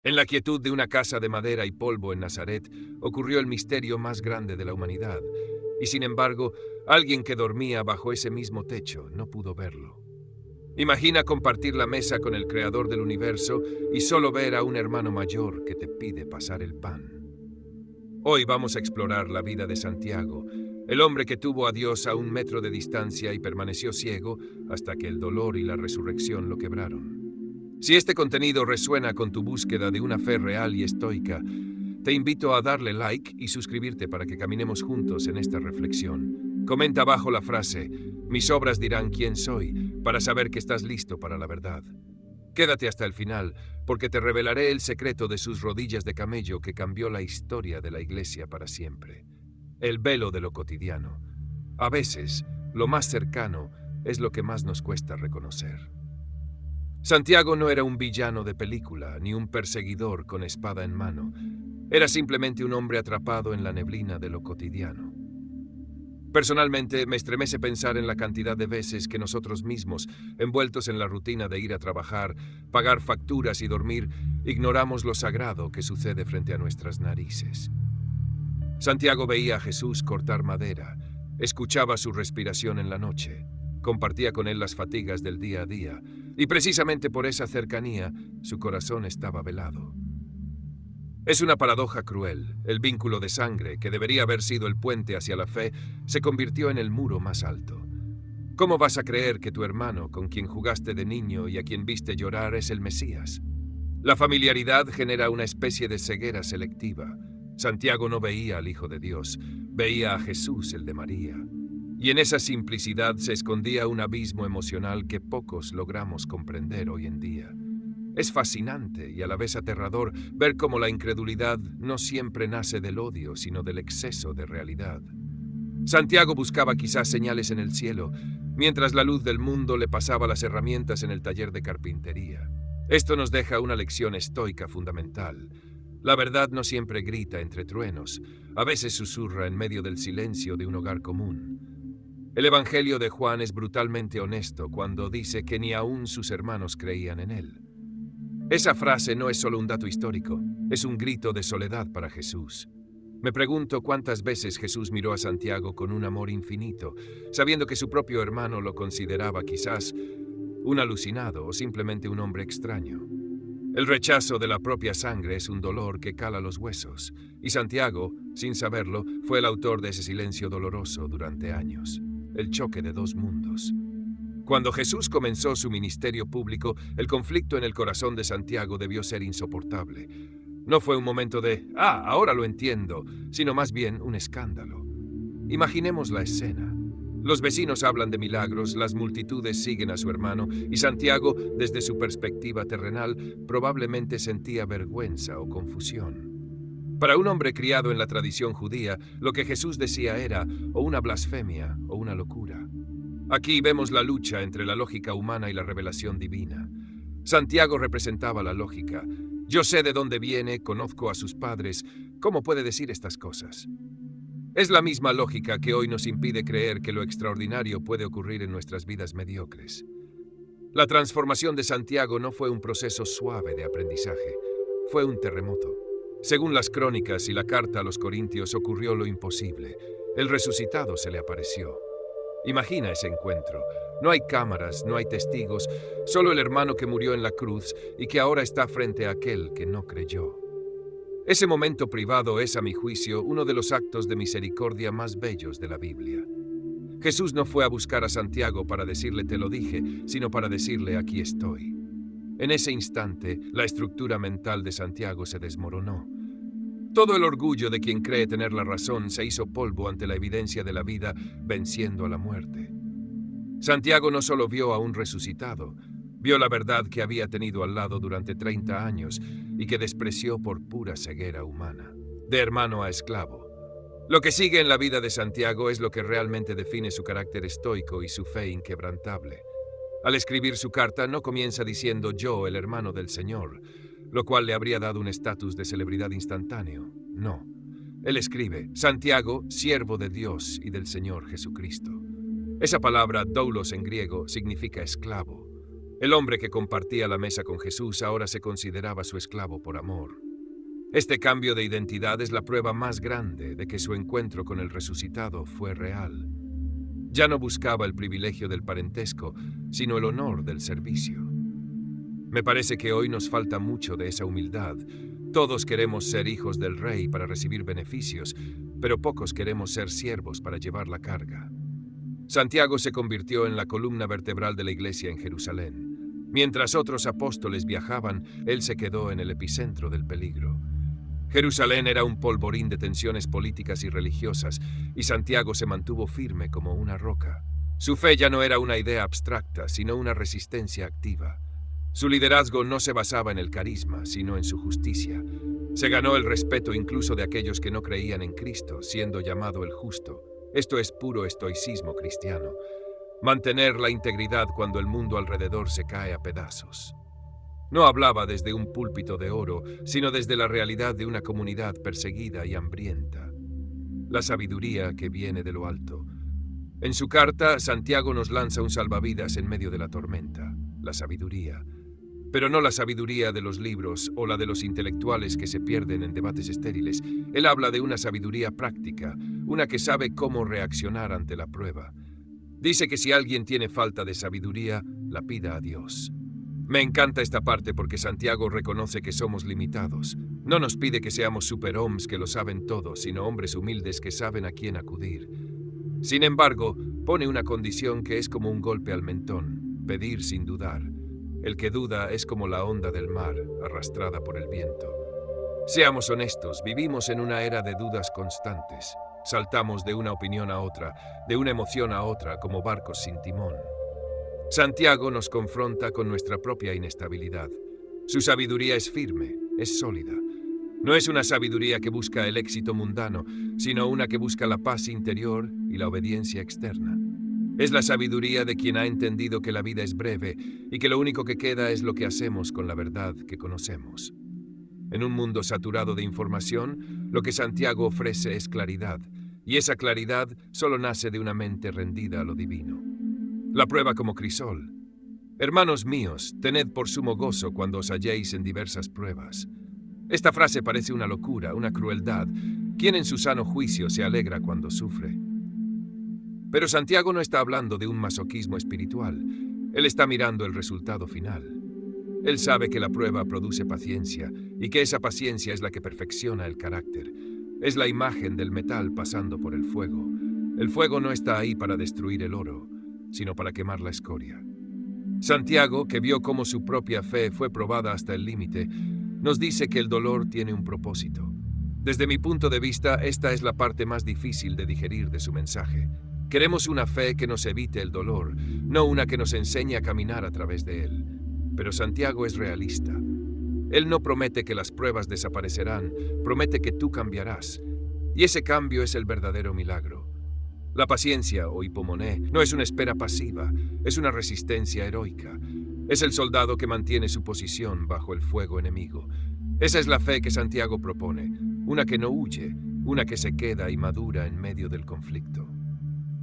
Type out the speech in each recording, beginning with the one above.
En la quietud de una casa de madera y polvo en Nazaret ocurrió el misterio más grande de la humanidad, y sin embargo, alguien que dormía bajo ese mismo techo no pudo verlo. Imagina compartir la mesa con el creador del universo y solo ver a un hermano mayor que te pide pasar el pan. Hoy vamos a explorar la vida de Santiago, el hombre que tuvo a Dios a 1 metro de distancia y permaneció ciego hasta que el dolor y la resurrección lo quebraron. Si este contenido resuena con tu búsqueda de una fe real y estoica, te invito a darle like y suscribirte para que caminemos juntos en esta reflexión. Comenta abajo la frase, mis obras dirán quién soy, para saber que estás listo para la verdad. Quédate hasta el final, porque te revelaré el secreto de sus rodillas de camello que cambió la historia de la Iglesia para siempre. El velo de lo cotidiano. A veces, lo más cercano es lo que más nos cuesta reconocer. Santiago no era un villano de película, ni un perseguidor con espada en mano. Era simplemente un hombre atrapado en la neblina de lo cotidiano. Personalmente, me estremece pensar en la cantidad de veces que nosotros mismos, envueltos en la rutina de ir a trabajar, pagar facturas y dormir, ignoramos lo sagrado que sucede frente a nuestras narices. Santiago veía a Jesús cortar madera, escuchaba su respiración en la noche, compartía con él las fatigas del día a día, y precisamente por esa cercanía, su corazón estaba velado. Es una paradoja cruel. El vínculo de sangre, que debería haber sido el puente hacia la fe, se convirtió en el muro más alto. ¿Cómo vas a creer que tu hermano, con quien jugaste de niño y a quien viste llorar, es el Mesías? La familiaridad genera una especie de ceguera selectiva. Santiago no veía al Hijo de Dios, veía a Jesús, el de María. Y en esa simplicidad se escondía un abismo emocional que pocos logramos comprender hoy en día. Es fascinante y a la vez aterrador ver cómo la incredulidad no siempre nace del odio, sino del exceso de realidad. Santiago buscaba quizás señales en el cielo, mientras la luz del mundo le pasaba las herramientas en el taller de carpintería. Esto nos deja una lección estoica fundamental. La verdad no siempre grita entre truenos, a veces susurra en medio del silencio de un hogar común. El Evangelio de Juan es brutalmente honesto cuando dice que ni aún sus hermanos creían en él. Esa frase no es solo un dato histórico, es un grito de soledad para Jesús. Me pregunto cuántas veces Jesús miró a Santiago con un amor infinito, sabiendo que su propio hermano lo consideraba quizás un alucinado o simplemente un hombre extraño. El rechazo de la propia sangre es un dolor que cala los huesos, y Santiago, sin saberlo, fue el autor de ese silencio doloroso durante años, el choque de dos mundos. Cuando Jesús comenzó su ministerio público, el conflicto en el corazón de Santiago debió ser insoportable. No fue un momento de, ahora lo entiendo, sino más bien un escándalo. Imaginemos la escena. Los vecinos hablan de milagros, las multitudes siguen a su hermano, y Santiago, desde su perspectiva terrenal, probablemente sentía vergüenza o confusión. Para un hombre criado en la tradición judía, lo que Jesús decía era o una blasfemia o una locura. Aquí vemos la lucha entre la lógica humana y la revelación divina. Santiago representaba la lógica. Yo sé de dónde viene, conozco a sus padres. ¿Cómo puede decir estas cosas? Es la misma lógica que hoy nos impide creer que lo extraordinario puede ocurrir en nuestras vidas mediocres. La transformación de Santiago no fue un proceso suave de aprendizaje, fue un terremoto. Según las crónicas y la carta a los Corintios, ocurrió lo imposible. El resucitado se le apareció. Imagina ese encuentro. No hay cámaras, no hay testigos, solo el hermano que murió en la cruz y que ahora está frente a aquel que no creyó. Ese momento privado es, a mi juicio, uno de los actos de misericordia más bellos de la Biblia. Jesús no fue a buscar a Santiago para decirle te lo dije, sino para decirle aquí estoy. En ese instante, la estructura mental de Santiago se desmoronó. Todo el orgullo de quien cree tener la razón se hizo polvo ante la evidencia de la vida, venciendo a la muerte. Santiago no solo vio a un resucitado, vio la verdad que había tenido al lado durante 30 años y que despreció por pura ceguera humana, de hermano a esclavo. Lo que sigue en la vida de Santiago es lo que realmente define su carácter estoico y su fe inquebrantable. Al escribir su carta no comienza diciendo yo, el hermano del Señor, lo cual le habría dado un estatus de celebridad instantáneo. No. Él escribe, Santiago, siervo de Dios y del Señor Jesucristo. Esa palabra, doulos en griego, significa esclavo. El hombre que compartía la mesa con Jesús ahora se consideraba su esclavo por amor. Este cambio de identidad es la prueba más grande de que su encuentro con el resucitado fue real. Ya no buscaba el privilegio del parentesco, sino el honor del servicio. Me parece que hoy nos falta mucho de esa humildad. Todos queremos ser hijos del rey para recibir beneficios, pero pocos queremos ser siervos para llevar la carga. Santiago se convirtió en la columna vertebral de la iglesia en Jerusalén. Mientras otros apóstoles viajaban, él se quedó en el epicentro del peligro. Jerusalén era un polvorín de tensiones políticas y religiosas, y Santiago se mantuvo firme como una roca. Su fe ya no era una idea abstracta, sino una resistencia activa. Su liderazgo no se basaba en el carisma, sino en su justicia. Se ganó el respeto incluso de aquellos que no creían en Cristo, siendo llamado el justo. Esto es puro estoicismo cristiano. Mantener la integridad cuando el mundo alrededor se cae a pedazos. No hablaba desde un púlpito de oro, sino desde la realidad de una comunidad perseguida y hambrienta. La sabiduría que viene de lo alto. En su carta, Santiago nos lanza un salvavidas en medio de la tormenta. La sabiduría. Pero no la sabiduría de los libros o la de los intelectuales que se pierden en debates estériles. Él habla de una sabiduría práctica, una que sabe cómo reaccionar ante la prueba. Dice que si alguien tiene falta de sabiduría, la pida a Dios. Me encanta esta parte porque Santiago reconoce que somos limitados. No nos pide que seamos superhombres que lo saben todo, sino hombres humildes que saben a quién acudir. Sin embargo, pone una condición que es como un golpe al mentón: pedir sin dudar. El que duda es como la onda del mar, arrastrada por el viento. Seamos honestos, vivimos en una era de dudas constantes. Saltamos de una opinión a otra, de una emoción a otra, como barcos sin timón. Santiago nos confronta con nuestra propia inestabilidad. Su sabiduría es firme, es sólida. No es una sabiduría que busca el éxito mundano, sino una que busca la paz interior y la obediencia externa. Es la sabiduría de quien ha entendido que la vida es breve y que lo único que queda es lo que hacemos con la verdad que conocemos. En un mundo saturado de información, lo que Santiago ofrece es claridad, y esa claridad solo nace de una mente rendida a lo divino. La prueba como crisol. Hermanos míos, tened por sumo gozo cuando os halléis en diversas pruebas. Esta frase parece una locura, una crueldad. ¿Quién en su sano juicio se alegra cuando sufre? Pero Santiago no está hablando de un masoquismo espiritual. Él está mirando el resultado final. Él sabe que la prueba produce paciencia y que esa paciencia es la que perfecciona el carácter. Es la imagen del metal pasando por el fuego. El fuego no está ahí para destruir el oro, sino para quemar la escoria. Santiago, que vio cómo su propia fe fue probada hasta el límite, nos dice que el dolor tiene un propósito. Desde mi punto de vista, esta es la parte más difícil de digerir de su mensaje. Queremos una fe que nos evite el dolor, no una que nos enseñe a caminar a través de él. Pero Santiago es realista. Él no promete que las pruebas desaparecerán, promete que tú cambiarás. Y ese cambio es el verdadero milagro. La paciencia, o hipomoné, no es una espera pasiva, es una resistencia heroica. Es el soldado que mantiene su posición bajo el fuego enemigo. Esa es la fe que Santiago propone, una que no huye, una que se queda y madura en medio del conflicto.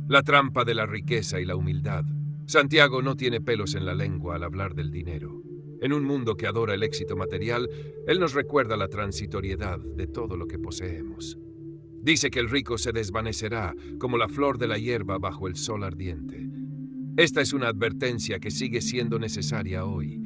La trampa de la riqueza y la humildad. Santiago no tiene pelos en la lengua al hablar del dinero. En un mundo que adora el éxito material, él nos recuerda la transitoriedad de todo lo que poseemos. Dice que el rico se desvanecerá como la flor de la hierba bajo el sol ardiente. Esta es una advertencia que sigue siendo necesaria hoy.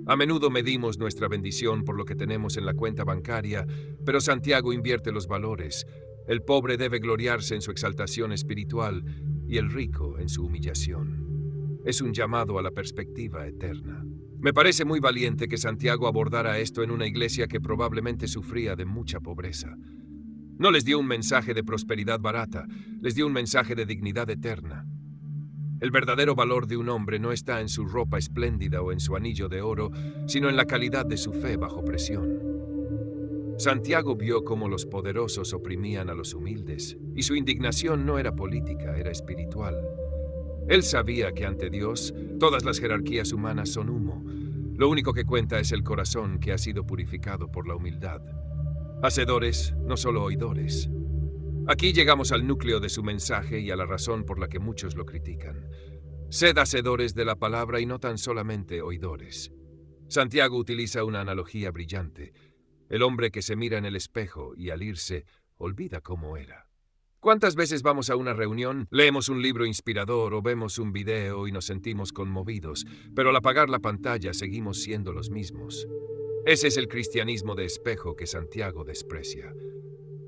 A menudo medimos nuestra bendición por lo que tenemos en la cuenta bancaria, pero Santiago invierte los valores. El pobre debe gloriarse en su exaltación espiritual y el rico en su humillación. Es un llamado a la perspectiva eterna. Me parece muy valiente que Santiago abordara esto en una iglesia que probablemente sufría de mucha pobreza. No les dio un mensaje de prosperidad barata, les dio un mensaje de dignidad eterna. El verdadero valor de un hombre no está en su ropa espléndida o en su anillo de oro, sino en la calidad de su fe bajo presión. Santiago vio cómo los poderosos oprimían a los humildes, y su indignación no era política, era espiritual. Él sabía que ante Dios, todas las jerarquías humanas son humo. Lo único que cuenta es el corazón que ha sido purificado por la humildad. Hacedores, no solo oidores. Aquí llegamos al núcleo de su mensaje y a la razón por la que muchos lo critican. Sed hacedores de la palabra y no tan solamente oidores. Santiago utiliza una analogía brillante. El hombre que se mira en el espejo y al irse, olvida cómo era. ¿Cuántas veces vamos a una reunión, leemos un libro inspirador o vemos un video y nos sentimos conmovidos, pero al apagar la pantalla seguimos siendo los mismos? Ese es el cristianismo de espejo que Santiago desprecia.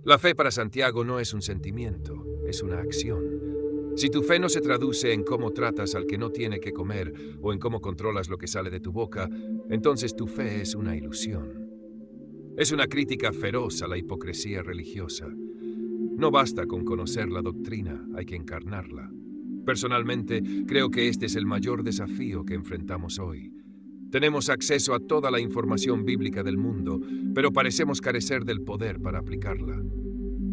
La fe para Santiago no es un sentimiento, es una acción. Si tu fe no se traduce en cómo tratas al que no tiene que comer o en cómo controlas lo que sale de tu boca, entonces tu fe es una ilusión. Es una crítica feroz a la hipocresía religiosa. No basta con conocer la doctrina, hay que encarnarla. Personalmente, creo que este es el mayor desafío que enfrentamos hoy. Tenemos acceso a toda la información bíblica del mundo, pero parecemos carecer del poder para aplicarla.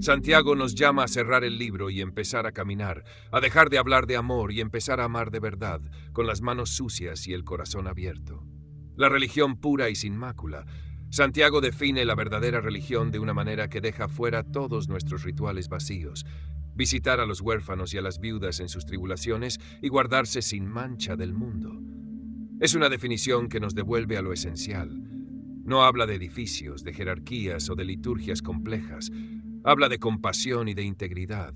Santiago nos llama a cerrar el libro y empezar a caminar, a dejar de hablar de amor y empezar a amar de verdad, con las manos sucias y el corazón abierto. La religión pura y sin mácula. Santiago define la verdadera religión de una manera que deja fuera todos nuestros rituales vacíos, visitar a los huérfanos y a las viudas en sus tribulaciones y guardarse sin mancha del mundo. Es una definición que nos devuelve a lo esencial. No habla de edificios, de jerarquías o de liturgias complejas. Habla de compasión y de integridad.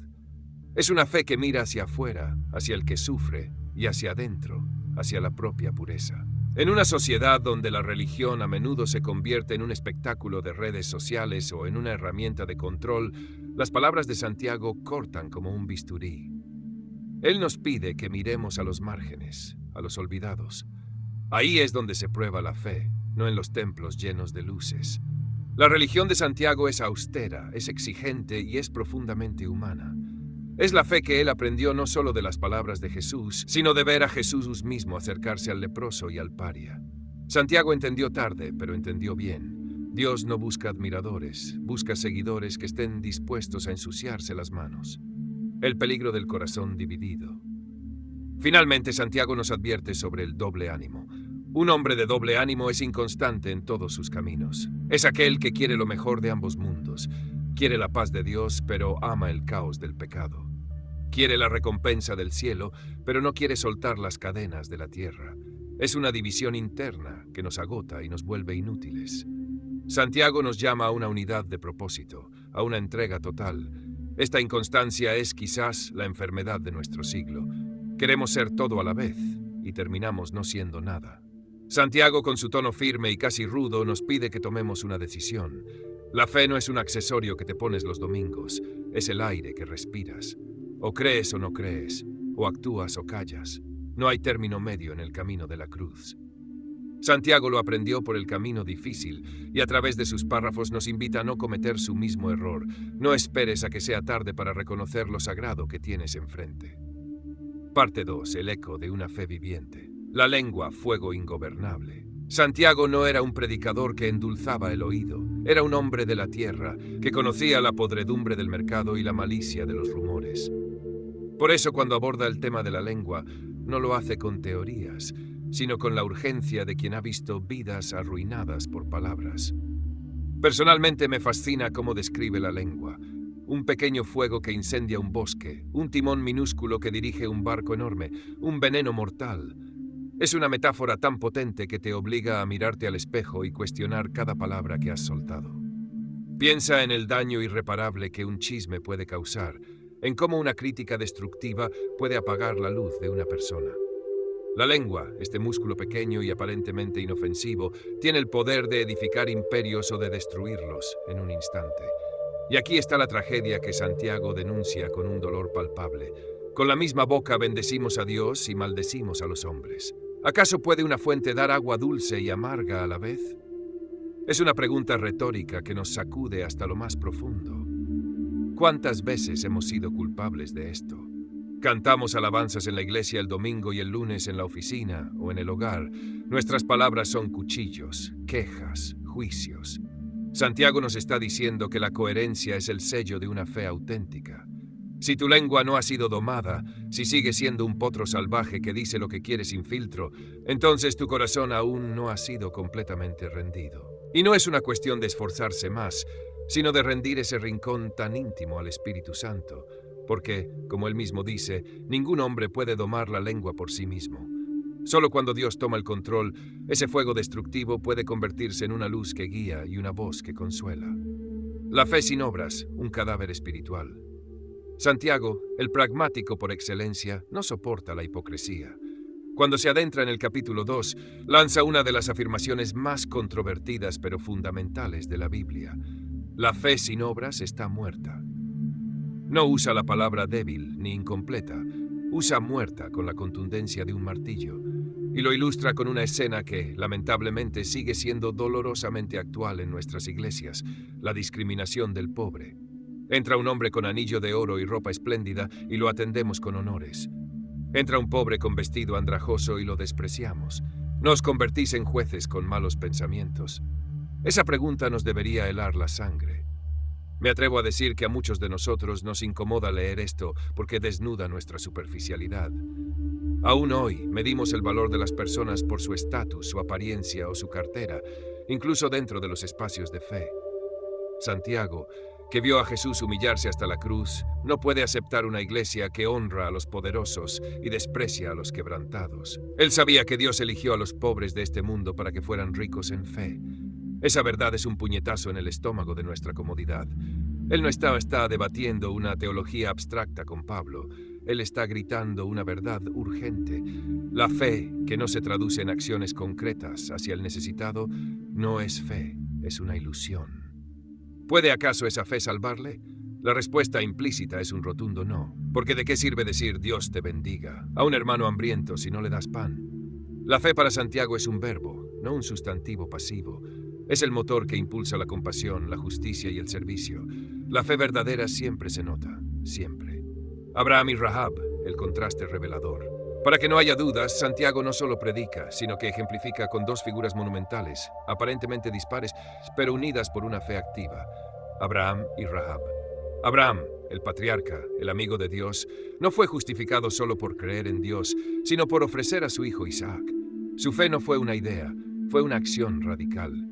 Es una fe que mira hacia afuera, hacia el que sufre, y hacia adentro, hacia la propia pureza. En una sociedad donde la religión a menudo se convierte en un espectáculo de redes sociales o en una herramienta de control, las palabras de Santiago cortan como un bisturí. Él nos pide que miremos a los márgenes, a los olvidados. Ahí es donde se prueba la fe, no en los templos llenos de luces. La religión de Santiago es austera, es exigente y es profundamente humana. Es la fe que él aprendió no solo de las palabras de Jesús, sino de ver a Jesús mismo acercarse al leproso y al paria. Santiago entendió tarde, pero entendió bien. Dios no busca admiradores, busca seguidores que estén dispuestos a ensuciarse las manos. El peligro del corazón dividido. Finalmente, Santiago nos advierte sobre el doble ánimo. Un hombre de doble ánimo es inconstante en todos sus caminos. Es aquel que quiere lo mejor de ambos mundos. Quiere la paz de Dios, pero ama el caos del pecado. Quiere la recompensa del cielo, pero no quiere soltar las cadenas de la tierra. Es una división interna que nos agota y nos vuelve inútiles. Santiago nos llama a una unidad de propósito, a una entrega total. Esta inconstancia es quizás la enfermedad de nuestro siglo. Queremos ser todo a la vez y terminamos no siendo nada. Santiago, con su tono firme y casi rudo, nos pide que tomemos una decisión. La fe no es un accesorio que te pones los domingos, es el aire que respiras. O crees o no crees, o actúas o callas. No hay término medio en el camino de la cruz. Santiago lo aprendió por el camino difícil y a través de sus párrafos nos invita a no cometer su mismo error. No esperes a que sea tarde para reconocer lo sagrado que tienes enfrente. Parte 2. El eco de una fe viviente. La lengua, fuego ingobernable. Santiago no era un predicador que endulzaba el oído. Era un hombre de la tierra que conocía la podredumbre del mercado y la malicia de los rumores. Por eso, cuando aborda el tema de la lengua, no lo hace con teorías, sino con la urgencia de quien ha visto vidas arruinadas por palabras. Personalmente me fascina cómo describe la lengua. Un pequeño fuego que incendia un bosque, un timón minúsculo que dirige un barco enorme, un veneno mortal. Es una metáfora tan potente que te obliga a mirarte al espejo y cuestionar cada palabra que has soltado. Piensa en el daño irreparable que un chisme puede causar, en cómo una crítica destructiva puede apagar la luz de una persona. La lengua, este músculo pequeño y aparentemente inofensivo, tiene el poder de edificar imperios o de destruirlos en un instante. Y aquí está la tragedia que Santiago denuncia con un dolor palpable. Con la misma boca bendecimos a Dios y maldecimos a los hombres. ¿Acaso puede una fuente dar agua dulce y amarga a la vez? Es una pregunta retórica que nos sacude hasta lo más profundo. ¿Cuántas veces hemos sido culpables de esto? Cantamos alabanzas en la iglesia el domingo y el lunes en la oficina o en el hogar. Nuestras palabras son cuchillos, quejas, juicios. Santiago nos está diciendo que la coherencia es el sello de una fe auténtica. Si tu lengua no ha sido domada, si sigue siendo un potro salvaje que dice lo que quiere sin filtro, entonces tu corazón aún no ha sido completamente rendido. Y no es una cuestión de esforzarse más, sino de rendir ese rincón tan íntimo al Espíritu Santo, porque, como él mismo dice, ningún hombre puede domar la lengua por sí mismo. Solo cuando Dios toma el control, ese fuego destructivo puede convertirse en una luz que guía y una voz que consuela. La fe sin obras, un cadáver espiritual. Santiago, el pragmático por excelencia, no soporta la hipocresía. Cuando se adentra en el capítulo 2, lanza una de las afirmaciones más controvertidas pero fundamentales de la Biblia. La fe sin obras está muerta. No usa la palabra débil ni incompleta, usa muerta con la contundencia de un martillo, y lo ilustra con una escena que, lamentablemente, sigue siendo dolorosamente actual en nuestras iglesias: la discriminación del pobre. Entra un hombre con anillo de oro y ropa espléndida y lo atendemos con honores. Entra un pobre con vestido andrajoso y lo despreciamos. Nos convertís en jueces con malos pensamientos. Esa pregunta nos debería helar la sangre. Me atrevo a decir que a muchos de nosotros nos incomoda leer esto porque desnuda nuestra superficialidad. Aún hoy medimos el valor de las personas por su estatus, su apariencia o su cartera, incluso dentro de los espacios de fe. Santiago, que vio a Jesús humillarse hasta la cruz, no puede aceptar una iglesia que honra a los poderosos y desprecia a los quebrantados. Él sabía que Dios eligió a los pobres de este mundo para que fueran ricos en fe. Esa verdad es un puñetazo en el estómago de nuestra comodidad. Él no está debatiendo una teología abstracta con Pablo. Él está gritando una verdad urgente. La fe, que no se traduce en acciones concretas hacia el necesitado, no es fe, es una ilusión. ¿Puede acaso esa fe salvarle? La respuesta implícita es un rotundo no. Porque ¿de qué sirve decir Dios te bendiga a un hermano hambriento si no le das pan? La fe para Santiago es un verbo, no un sustantivo pasivo. Es el motor que impulsa la compasión, la justicia y el servicio. La fe verdadera siempre se nota, siempre. Abraham y Rahab, el contraste revelador. Para que no haya dudas, Santiago no solo predica, sino que ejemplifica con dos figuras monumentales, aparentemente dispares, pero unidas por una fe activa: Abraham y Rahab. Abraham, el patriarca, el amigo de Dios, no fue justificado solo por creer en Dios, sino por ofrecer a su hijo Isaac. Su fe no fue una idea, fue una acción radical.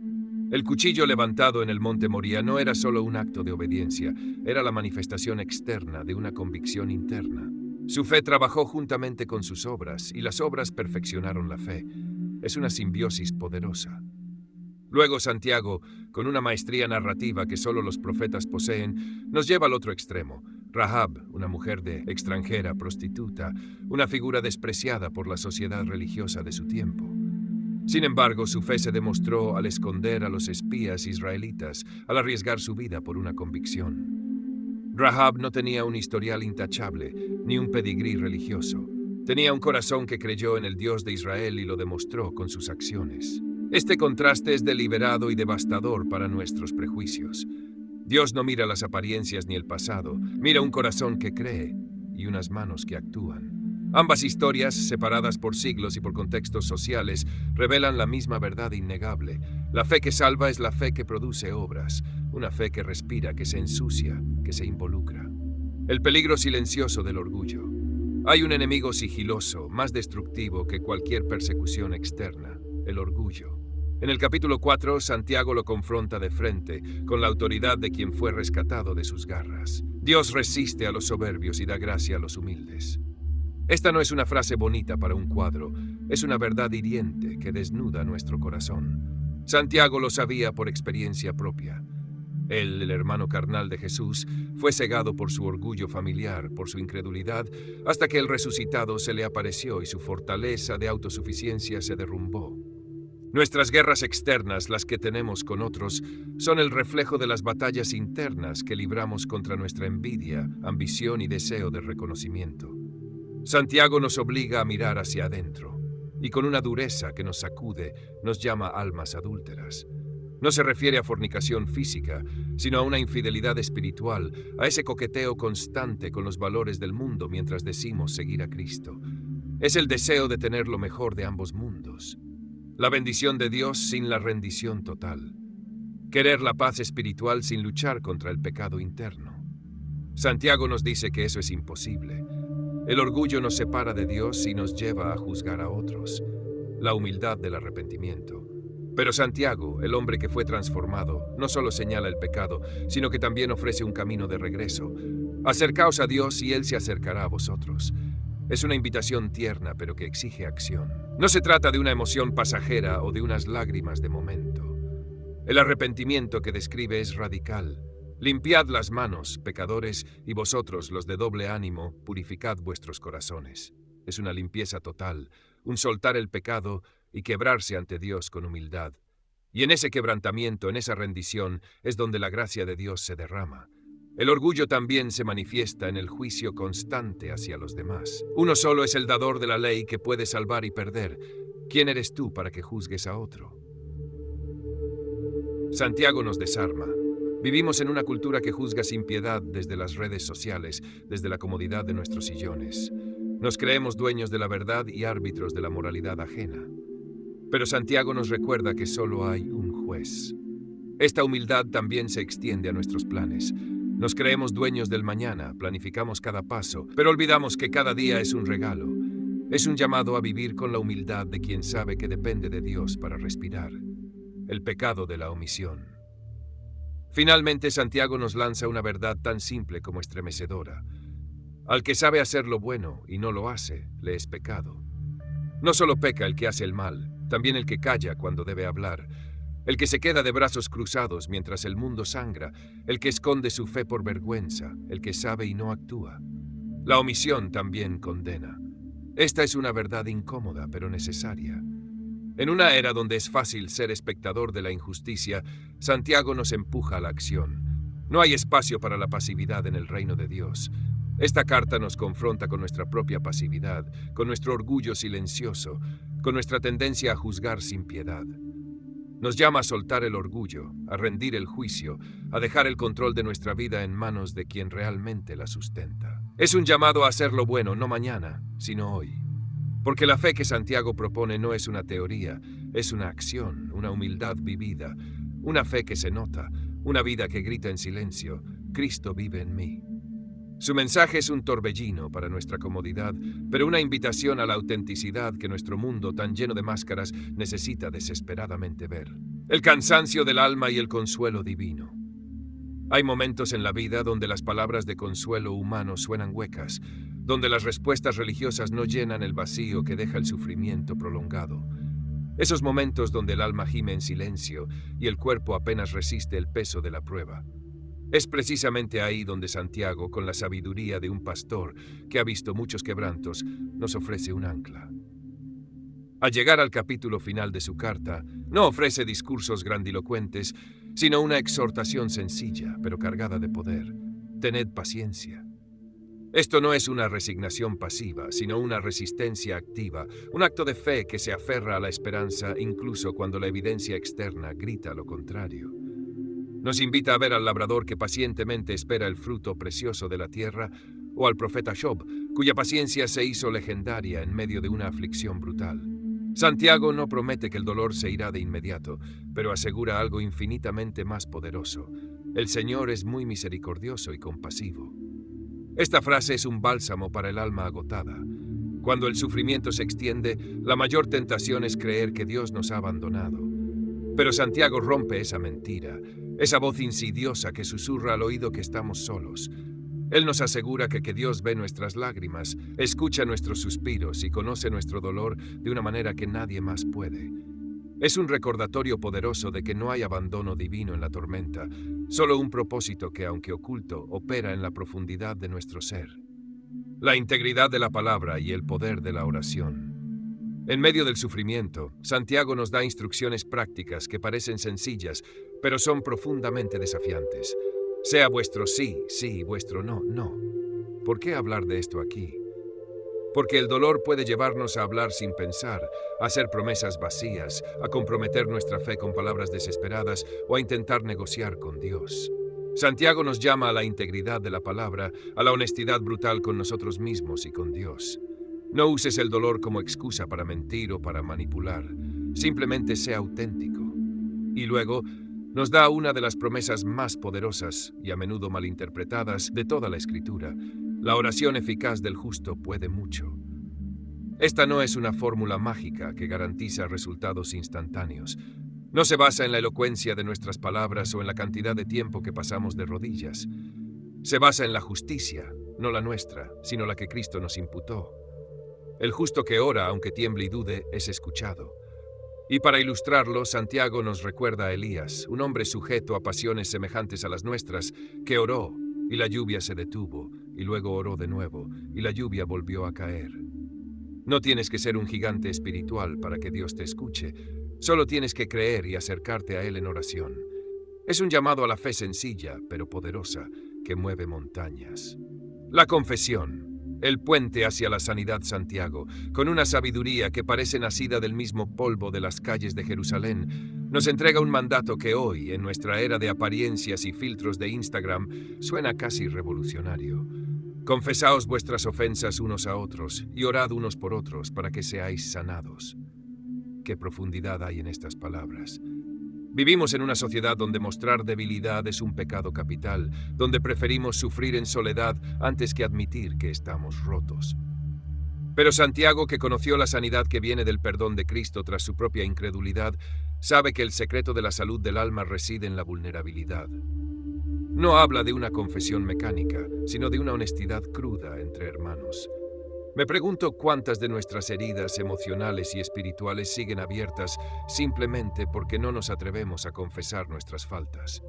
El cuchillo levantado en el monte Moría no era solo un acto de obediencia, era la manifestación externa de una convicción interna. Su fe trabajó juntamente con sus obras, y las obras perfeccionaron la fe. Es una simbiosis poderosa. Luego Santiago, con una maestría narrativa que solo los profetas poseen, nos lleva al otro extremo. Rahab, una mujer extranjera, prostituta, una figura despreciada por la sociedad religiosa de su tiempo. Sin embargo, su fe se demostró al esconder a los espías israelitas, al arriesgar su vida por una convicción. Rahab no tenía un historial intachable, ni un pedigrí religioso. Tenía un corazón que creyó en el Dios de Israel y lo demostró con sus acciones. Este contraste es deliberado y devastador para nuestros prejuicios. Dios no mira las apariencias ni el pasado, mira un corazón que cree y unas manos que actúan. Ambas historias, separadas por siglos y por contextos sociales, revelan la misma verdad innegable. La fe que salva es la fe que produce obras, una fe que respira, que se ensucia, que se involucra. El peligro silencioso del orgullo. Hay un enemigo sigiloso, más destructivo que cualquier persecución externa: el orgullo. En el capítulo 4, Santiago lo confronta de frente, con la autoridad de quien fue rescatado de sus garras. Dios resiste a los soberbios y da gracia a los humildes. Esta no es una frase bonita para un cuadro, es una verdad hiriente que desnuda nuestro corazón. Santiago lo sabía por experiencia propia. Él, el hermano carnal de Jesús, fue cegado por su orgullo familiar, por su incredulidad, hasta que el resucitado se le apareció y su fortaleza de autosuficiencia se derrumbó. Nuestras guerras externas, las que tenemos con otros, son el reflejo de las batallas internas que libramos contra nuestra envidia, ambición y deseo de reconocimiento. Santiago nos obliga a mirar hacia adentro, y con una dureza que nos sacude, nos llama almas adúlteras. No se refiere a fornicación física, sino a una infidelidad espiritual, a ese coqueteo constante con los valores del mundo mientras decimos seguir a Cristo. Es el deseo de tener lo mejor de ambos mundos. La bendición de Dios sin la rendición total. Querer la paz espiritual sin luchar contra el pecado interno. Santiago nos dice que eso es imposible. El orgullo nos separa de Dios y nos lleva a juzgar a otros. La humildad del arrepentimiento. Pero Santiago, el hombre que fue transformado, no solo señala el pecado, sino que también ofrece un camino de regreso. Acercaos a Dios y Él se acercará a vosotros. Es una invitación tierna, pero que exige acción. No se trata de una emoción pasajera o de unas lágrimas de momento. El arrepentimiento que describe es radical. Limpiad las manos, pecadores, y vosotros, los de doble ánimo, purificad vuestros corazones. Es una limpieza total, un soltar el pecado y quebrarse ante Dios con humildad. Y en ese quebrantamiento, en esa rendición, es donde la gracia de Dios se derrama. El orgullo también se manifiesta en el juicio constante hacia los demás. Uno solo es el dador de la ley que puede salvar y perder. ¿Quién eres tú para que juzgues a otro? Santiago nos desarma. Vivimos en una cultura que juzga sin piedad desde las redes sociales, desde la comodidad de nuestros sillones. Nos creemos dueños de la verdad y árbitros de la moralidad ajena. Pero Santiago nos recuerda que solo hay un juez. Esta humildad también se extiende a nuestros planes. Nos creemos dueños del mañana, planificamos cada paso, pero olvidamos que cada día es un regalo. Es un llamado a vivir con la humildad de quien sabe que depende de Dios para respirar. El pecado de la omisión. Finalmente, Santiago nos lanza una verdad tan simple como estremecedora. Al que sabe hacer lo bueno y no lo hace, le es pecado. No solo peca el que hace el mal, también el que calla cuando debe hablar, el que se queda de brazos cruzados mientras el mundo sangra, el que esconde su fe por vergüenza, el que sabe y no actúa. La omisión también condena. Esta es una verdad incómoda, pero necesaria. En una era donde es fácil ser espectador de la injusticia, Santiago nos empuja a la acción. No hay espacio para la pasividad en el reino de Dios. Esta carta nos confronta con nuestra propia pasividad, con nuestro orgullo silencioso, con nuestra tendencia a juzgar sin piedad. Nos llama a soltar el orgullo, a rendir el juicio, a dejar el control de nuestra vida en manos de quien realmente la sustenta. Es un llamado a hacer lo bueno no mañana, sino hoy. Porque la fe que Santiago propone no es una teoría, es una acción, una humildad vivida, una fe que se nota, una vida que grita en silencio: Cristo vive en mí. Su mensaje es un torbellino para nuestra comodidad, pero una invitación a la autenticidad que nuestro mundo tan lleno de máscaras necesita desesperadamente ver. El cansancio del alma y el consuelo divino. Hay momentos en la vida donde las palabras de consuelo humano suenan huecas, donde las respuestas religiosas no llenan el vacío que deja el sufrimiento prolongado. Esos momentos donde el alma gime en silencio y el cuerpo apenas resiste el peso de la prueba. Es precisamente ahí donde Santiago, con la sabiduría de un pastor que ha visto muchos quebrantos, nos ofrece un ancla. Al llegar al capítulo final de su carta, no ofrece discursos grandilocuentes, sino una exhortación sencilla, pero cargada de poder. Tened paciencia. Esto no es una resignación pasiva, sino una resistencia activa, un acto de fe que se aferra a la esperanza incluso cuando la evidencia externa grita lo contrario. Nos invita a ver al labrador que pacientemente espera el fruto precioso de la tierra, o al profeta Job, cuya paciencia se hizo legendaria en medio de una aflicción brutal. Santiago no promete que el dolor se irá de inmediato, pero asegura algo infinitamente más poderoso: el Señor es muy misericordioso y compasivo. Esta frase es un bálsamo para el alma agotada. Cuando el sufrimiento se extiende, la mayor tentación es creer que Dios nos ha abandonado. Pero Santiago rompe esa mentira, esa voz insidiosa que susurra al oído que estamos solos. Él nos asegura que Dios ve nuestras lágrimas, escucha nuestros suspiros y conoce nuestro dolor de una manera que nadie más puede. Es un recordatorio poderoso de que no hay abandono divino en la tormenta, solo un propósito que, aunque oculto, opera en la profundidad de nuestro ser. La integridad de la palabra y el poder de la oración. En medio del sufrimiento, Santiago nos da instrucciones prácticas que parecen sencillas, pero son profundamente desafiantes. Sea vuestro sí, sí, vuestro no, no. ¿Por qué hablar de esto aquí? Porque el dolor puede llevarnos a hablar sin pensar, a hacer promesas vacías, a comprometer nuestra fe con palabras desesperadas o a intentar negociar con Dios. Santiago nos llama a la integridad de la palabra, a la honestidad brutal con nosotros mismos y con Dios. No uses el dolor como excusa para mentir o para manipular. Simplemente sea auténtico. Y luego nos da una de las promesas más poderosas y a menudo malinterpretadas de toda la Escritura: la oración eficaz del justo puede mucho. Esta no es una fórmula mágica que garantiza resultados instantáneos. No se basa en la elocuencia de nuestras palabras o en la cantidad de tiempo que pasamos de rodillas. Se basa en la justicia, no la nuestra, sino la que Cristo nos imputó. El justo que ora, aunque tiemble y dude, es escuchado. Y para ilustrarlo, Santiago nos recuerda a Elías, un hombre sujeto a pasiones semejantes a las nuestras, que oró, y la lluvia se detuvo, y luego oró de nuevo, y la lluvia volvió a caer. No tienes que ser un gigante espiritual para que Dios te escuche, solo tienes que creer y acercarte a Él en oración. Es un llamado a la fe sencilla, pero poderosa, que mueve montañas. La confesión, el puente hacia la sanidad Santiago, con una sabiduría que parece nacida del mismo polvo de las calles de Jerusalén, nos entrega un mandato que hoy, en nuestra era de apariencias y filtros de Instagram, suena casi revolucionario. Confesaos vuestras ofensas unos a otros y orad unos por otros para que seáis sanados. Qué profundidad hay en estas palabras. Vivimos en una sociedad donde mostrar debilidad es un pecado capital, donde preferimos sufrir en soledad antes que admitir que estamos rotos. Pero Santiago, que conoció la sanidad que viene del perdón de Cristo tras su propia incredulidad, sabe que el secreto de la salud del alma reside en la vulnerabilidad. No habla de una confesión mecánica, sino de una honestidad cruda entre hermanos. Me pregunto cuántas de nuestras heridas emocionales y espirituales siguen abiertas simplemente porque no nos atrevemos a confesar nuestras faltas.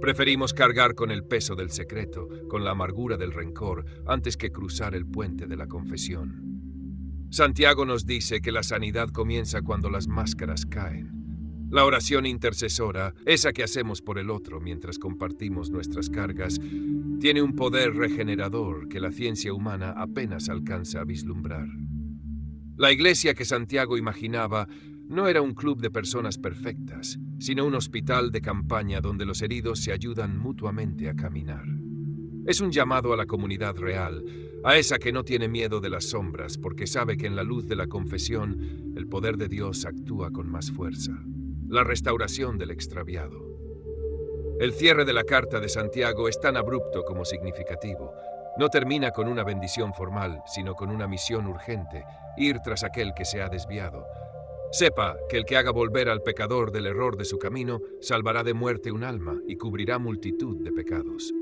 Preferimos cargar con el peso del secreto, con la amargura del rencor, antes que cruzar el puente de la confesión. Santiago nos dice que la sanidad comienza cuando las máscaras caen. La oración intercesora, esa que hacemos por el otro mientras compartimos nuestras cargas, tiene un poder regenerador que la ciencia humana apenas alcanza a vislumbrar. La iglesia que Santiago imaginaba no era un club de personas perfectas, sino un hospital de campaña donde los heridos se ayudan mutuamente a caminar. Es un llamado a la comunidad real, a esa que no tiene miedo de las sombras porque sabe que en la luz de la confesión el poder de Dios actúa con más fuerza. La restauración del extraviado. El cierre de la carta de Santiago es tan abrupto como significativo. No termina con una bendición formal, sino con una misión urgente, ir tras aquel que se ha desviado. Sepa que el que haga volver al pecador del error de su camino, salvará de muerte un alma y cubrirá multitud de pecados.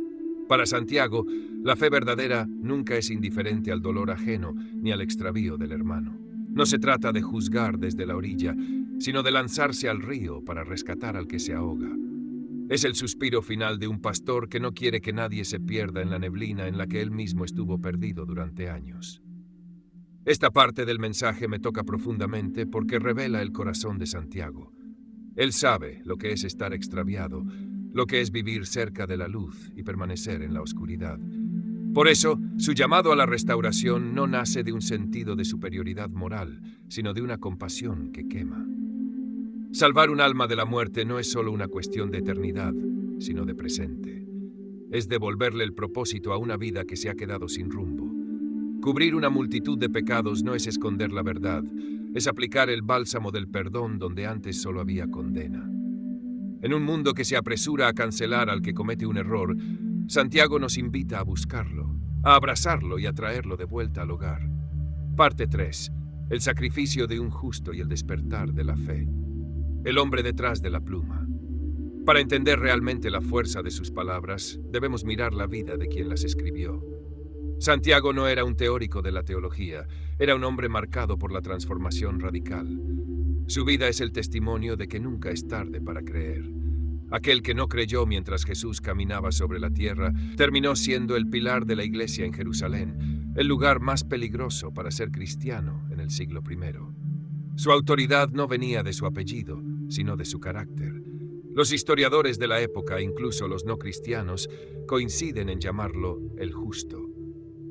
Para Santiago, la fe verdadera nunca es indiferente al dolor ajeno ni al extravío del hermano. No se trata de juzgar desde la orilla, sino de lanzarse al río para rescatar al que se ahoga. Es el suspiro final de un pastor que no quiere que nadie se pierda en la neblina en la que él mismo estuvo perdido durante años. Esta parte del mensaje me toca profundamente porque revela el corazón de Santiago. Él sabe lo que es estar extraviado, lo que es vivir cerca de la luz y permanecer en la oscuridad. Por eso, su llamado a la restauración no nace de un sentido de superioridad moral, sino de una compasión que quema. Salvar un alma de la muerte no es solo una cuestión de eternidad, sino de presente. Es devolverle el propósito a una vida que se ha quedado sin rumbo. Cubrir una multitud de pecados no es esconder la verdad, es aplicar el bálsamo del perdón donde antes solo había condena. En un mundo que se apresura a cancelar al que comete un error, Santiago nos invita a buscarlo, a abrazarlo y a traerlo de vuelta al hogar. Parte 3. El sacrificio de un justo y el despertar de la fe. El hombre detrás de la pluma. Para entender realmente la fuerza de sus palabras, debemos mirar la vida de quien las escribió. Santiago no era un teórico de la teología, era un hombre marcado por la transformación radical. Su vida es el testimonio de que nunca es tarde para creer. Aquel que no creyó mientras Jesús caminaba sobre la tierra, terminó siendo el pilar de la iglesia en Jerusalén, el lugar más peligroso para ser cristiano en el siglo I. Su autoridad no venía de su apellido, sino de su carácter. Los historiadores de la época, incluso los no cristianos, coinciden en llamarlo el justo.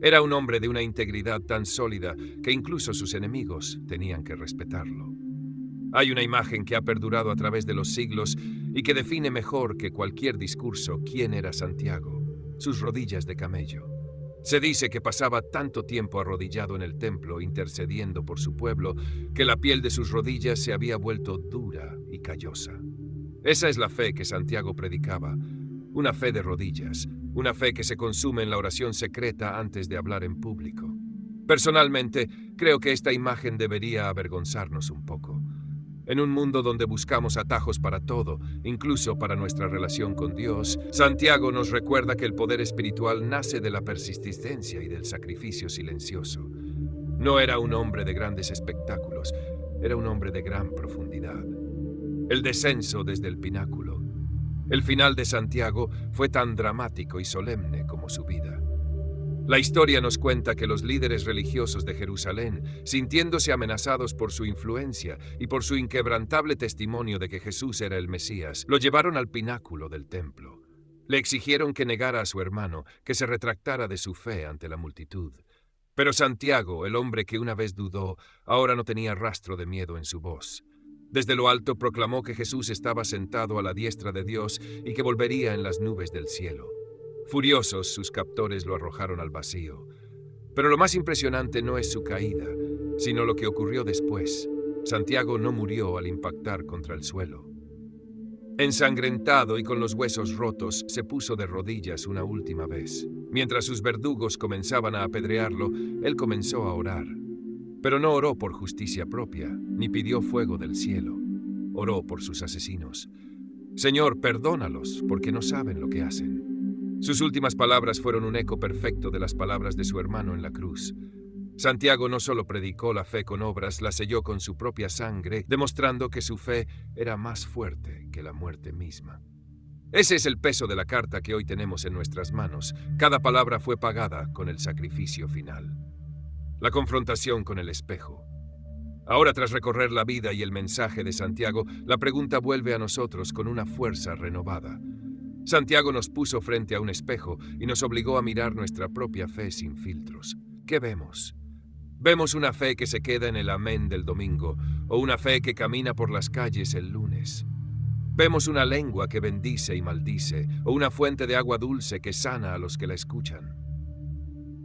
Era un hombre de una integridad tan sólida que incluso sus enemigos tenían que respetarlo. Hay una imagen que ha perdurado a través de los siglos y que define mejor que cualquier discurso quién era Santiago: sus rodillas de camello. Se dice que pasaba tanto tiempo arrodillado en el templo intercediendo por su pueblo que la piel de sus rodillas se había vuelto dura y callosa. Esa es la fe que Santiago predicaba, una fe de rodillas, una fe que se consume en la oración secreta antes de hablar en público. Personalmente, creo que esta imagen debería avergonzarnos un poco. En un mundo donde buscamos atajos para todo, incluso para nuestra relación con Dios, Santiago nos recuerda que el poder espiritual nace de la persistencia y del sacrificio silencioso. No era un hombre de grandes espectáculos, era un hombre de gran profundidad. El descenso desde el pináculo. El final de Santiago fue tan dramático y solemne como su vida. La historia nos cuenta que los líderes religiosos de Jerusalén, sintiéndose amenazados por su influencia y por su inquebrantable testimonio de que Jesús era el Mesías, lo llevaron al pináculo del templo. Le exigieron que negara a su hermano, que se retractara de su fe ante la multitud. Pero Santiago, el hombre que una vez dudó, ahora no tenía rastro de miedo en su voz. Desde lo alto proclamó que Jesús estaba sentado a la diestra de Dios y que volvería en las nubes del cielo. Furiosos, sus captores lo arrojaron al vacío. Pero lo más impresionante no es su caída, sino lo que ocurrió después. Santiago no murió al impactar contra el suelo. Ensangrentado y con los huesos rotos, se puso de rodillas una última vez. Mientras sus verdugos comenzaban a apedrearlo, él comenzó a orar. Pero no oró por justicia propia, ni pidió fuego del cielo. Oró por sus asesinos. Señor, perdónalos, porque no saben lo que hacen. Sus últimas palabras fueron un eco perfecto de las palabras de su hermano en la cruz. Santiago no solo predicó la fe con obras, la selló con su propia sangre, demostrando que su fe era más fuerte que la muerte misma. Ese es el peso de la carta que hoy tenemos en nuestras manos. Cada palabra fue pagada con el sacrificio final. La confrontación con el espejo. Ahora, tras recorrer la vida y el mensaje de Santiago, la pregunta vuelve a nosotros con una fuerza renovada. Santiago nos puso frente a un espejo y nos obligó a mirar nuestra propia fe sin filtros. ¿Qué vemos? ¿Vemos una fe que se queda en el amén del domingo o una fe que camina por las calles el lunes? ¿Vemos una lengua que bendice y maldice o una fuente de agua dulce que sana a los que la escuchan?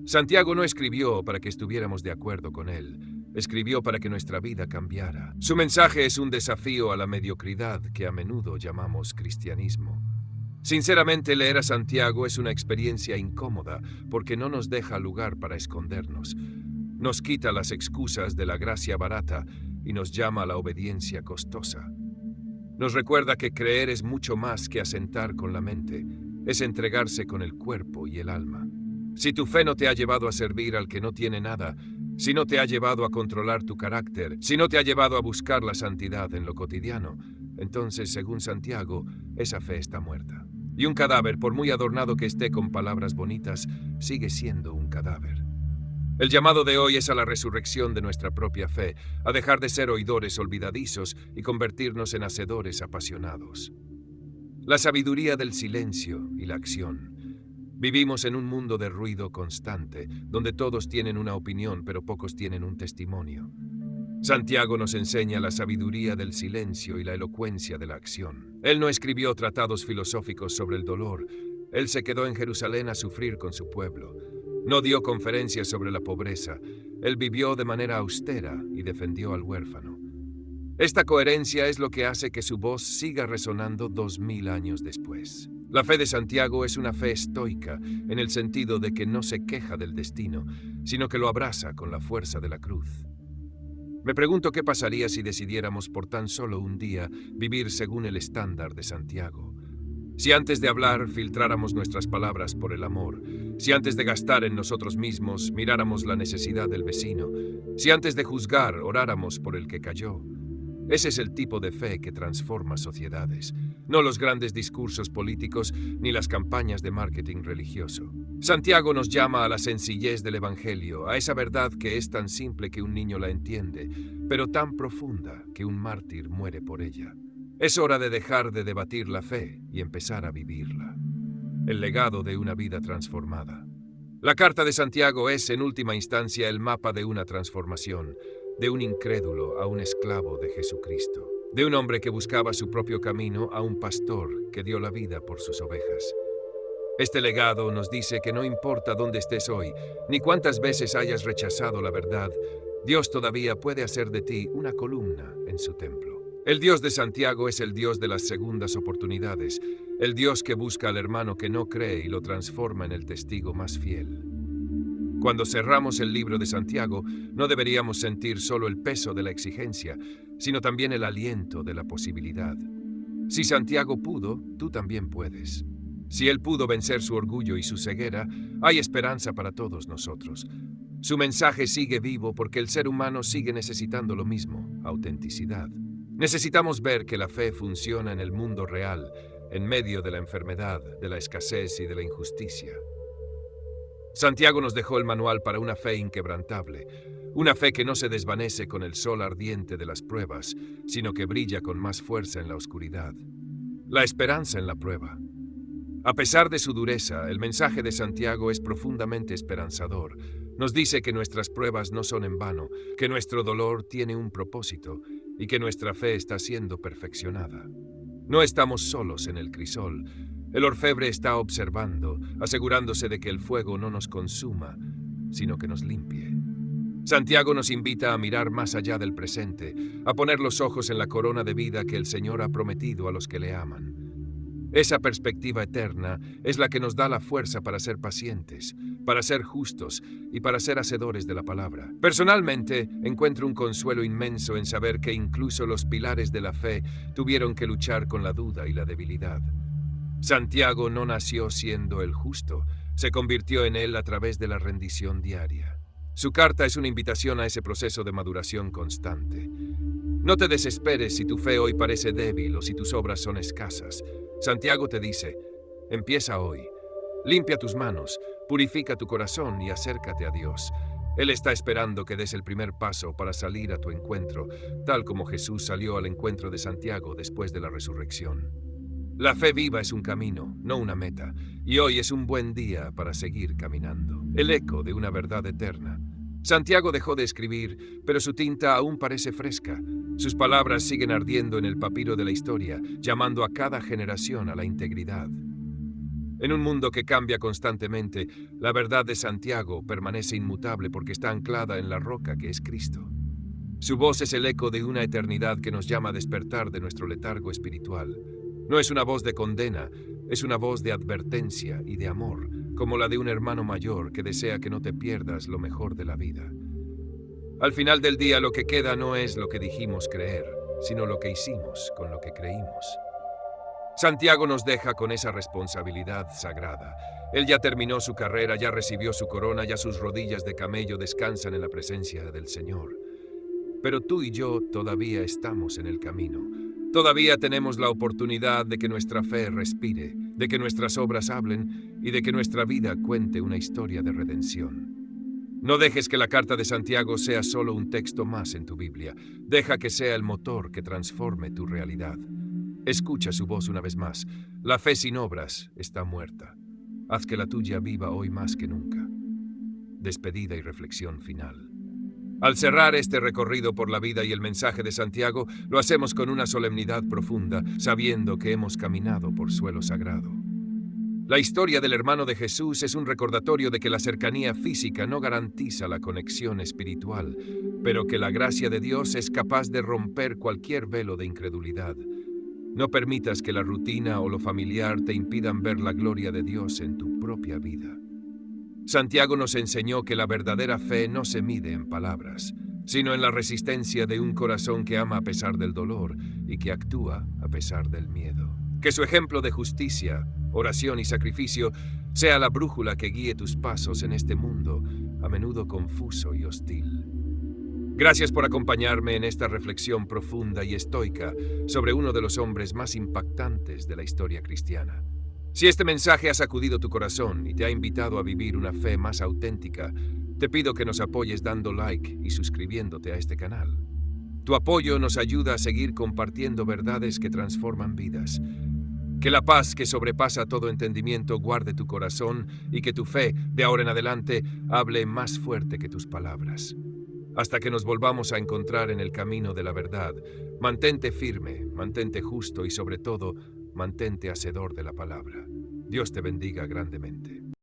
Santiago no escribió para que estuviéramos de acuerdo con él. Escribió para que nuestra vida cambiara. Su mensaje es un desafío a la mediocridad que a menudo llamamos cristianismo. Sinceramente, leer a Santiago es una experiencia incómoda porque no nos deja lugar para escondernos. Nos quita las excusas de la gracia barata y nos llama a la obediencia costosa. Nos recuerda que creer es mucho más que asentar con la mente, es entregarse con el cuerpo y el alma. Si tu fe no te ha llevado a servir al que no tiene nada, si no te ha llevado a controlar tu carácter, si no te ha llevado a buscar la santidad en lo cotidiano, entonces, según Santiago, esa fe está muerta. Y un cadáver, por muy adornado que esté con palabras bonitas, sigue siendo un cadáver. El llamado de hoy es a la resurrección de nuestra propia fe, a dejar de ser oidores olvidadizos y convertirnos en hacedores apasionados. La sabiduría del silencio y la acción. Vivimos en un mundo de ruido constante, donde todos tienen una opinión, pero pocos tienen un testimonio. Santiago nos enseña la sabiduría del silencio y la elocuencia de la acción. Él no escribió tratados filosóficos sobre el dolor. Él se quedó en Jerusalén a sufrir con su pueblo. No dio conferencias sobre la pobreza. Él vivió de manera austera y defendió al huérfano. Esta coherencia es lo que hace que su voz siga resonando 2000 años después. La fe de Santiago es una fe estoica, en el sentido de que no se queja del destino, sino que lo abraza con la fuerza de la cruz. Me pregunto qué pasaría si decidiéramos por tan solo un día vivir según el estándar de Santiago. Si antes de hablar filtráramos nuestras palabras por el amor, si antes de gastar en nosotros mismos miráramos la necesidad del vecino, si antes de juzgar oráramos por el que cayó. Ese es el tipo de fe que transforma sociedades, no los grandes discursos políticos ni las campañas de marketing religioso. Santiago nos llama a la sencillez del Evangelio, a esa verdad que es tan simple que un niño la entiende, pero tan profunda que un mártir muere por ella. Es hora de dejar de debatir la fe y empezar a vivirla. El legado de una vida transformada. La carta de Santiago es, en última instancia, el mapa de una transformación, de un incrédulo a un esclavo de Jesucristo, de un hombre que buscaba su propio camino a un pastor que dio la vida por sus ovejas. Este legado nos dice que no importa dónde estés hoy, ni cuántas veces hayas rechazado la verdad, Dios todavía puede hacer de ti una columna en su templo. El Dios de Santiago es el Dios de las segundas oportunidades, el Dios que busca al hermano que no cree y lo transforma en el testigo más fiel. Cuando cerramos el libro de Santiago, no deberíamos sentir solo el peso de la exigencia, sino también el aliento de la posibilidad. Si Santiago pudo, tú también puedes. Si él pudo vencer su orgullo y su ceguera, hay esperanza para todos nosotros. Su mensaje sigue vivo porque el ser humano sigue necesitando lo mismo, autenticidad. Necesitamos ver que la fe funciona en el mundo real, en medio de la enfermedad, de la escasez y de la injusticia. Santiago nos dejó el manual para una fe inquebrantable, una fe que no se desvanece con el sol ardiente de las pruebas, sino que brilla con más fuerza en la oscuridad. La esperanza en la prueba. A pesar de su dureza, el mensaje de Santiago es profundamente esperanzador. Nos dice que nuestras pruebas no son en vano, que nuestro dolor tiene un propósito y que nuestra fe está siendo perfeccionada. No estamos solos en el crisol. El orfebre está observando, asegurándose de que el fuego no nos consuma, sino que nos limpie. Santiago nos invita a mirar más allá del presente, a poner los ojos en la corona de vida que el Señor ha prometido a los que le aman. Esa perspectiva eterna es la que nos da la fuerza para ser pacientes, para ser justos y para ser hacedores de la palabra. Personalmente, encuentro un consuelo inmenso en saber que incluso los pilares de la fe tuvieron que luchar con la duda y la debilidad. Santiago no nació siendo el justo, se convirtió en él a través de la rendición diaria. Su carta es una invitación a ese proceso de maduración constante. No te desesperes si tu fe hoy parece débil o si tus obras son escasas. Santiago te dice, empieza hoy. Limpia tus manos, purifica tu corazón y acércate a Dios. Él está esperando que des el primer paso para salir a tu encuentro, tal como Jesús salió al encuentro de Santiago después de la resurrección. La fe viva es un camino, no una meta, y hoy es un buen día para seguir caminando. El eco de una verdad eterna. Santiago dejó de escribir, pero su tinta aún parece fresca. Sus palabras siguen ardiendo en el papiro de la historia, llamando a cada generación a la integridad. En un mundo que cambia constantemente, la verdad de Santiago permanece inmutable porque está anclada en la roca que es Cristo. Su voz es el eco de una eternidad que nos llama a despertar de nuestro letargo espiritual. No es una voz de condena, es una voz de advertencia y de amor, como la de un hermano mayor que desea que no te pierdas lo mejor de la vida. Al final del día, lo que queda no es lo que dijimos creer, sino lo que hicimos con lo que creímos. Santiago nos deja con esa responsabilidad sagrada. Él ya terminó su carrera, ya recibió su corona, ya sus rodillas de camello descansan en la presencia del Señor. Pero tú y yo todavía estamos en el camino. Todavía tenemos la oportunidad de que nuestra fe respire, de que nuestras obras hablen y de que nuestra vida cuente una historia de redención. No dejes que la carta de Santiago sea solo un texto más en tu Biblia. Deja que sea el motor que transforme tu realidad. Escucha su voz una vez más. La fe sin obras está muerta. Haz que la tuya viva hoy más que nunca. Despedida y reflexión final. Al cerrar este recorrido por la vida y el mensaje de Santiago, lo hacemos con una solemnidad profunda, sabiendo que hemos caminado por suelo sagrado. La historia del hermano de Jesús es un recordatorio de que la cercanía física no garantiza la conexión espiritual, pero que la gracia de Dios es capaz de romper cualquier velo de incredulidad. No permitas que la rutina o lo familiar te impidan ver la gloria de Dios en tu propia vida. Santiago nos enseñó que la verdadera fe no se mide en palabras, sino en la resistencia de un corazón que ama a pesar del dolor y que actúa a pesar del miedo. Que su ejemplo de justicia, oración y sacrificio sea la brújula que guíe tus pasos en este mundo, a menudo confuso y hostil. Gracias por acompañarme en esta reflexión profunda y estoica sobre uno de los hombres más impactantes de la historia cristiana. Si este mensaje ha sacudido tu corazón y te ha invitado a vivir una fe más auténtica, te pido que nos apoyes dando like y suscribiéndote a este canal. Tu apoyo nos ayuda a seguir compartiendo verdades que transforman vidas. Que la paz que sobrepasa todo entendimiento guarde tu corazón y que tu fe, de ahora en adelante, hable más fuerte que tus palabras. Hasta que nos volvamos a encontrar en el camino de la verdad, mantente firme, mantente justo y sobre todo, mantente hacedor de la palabra. Dios te bendiga grandemente.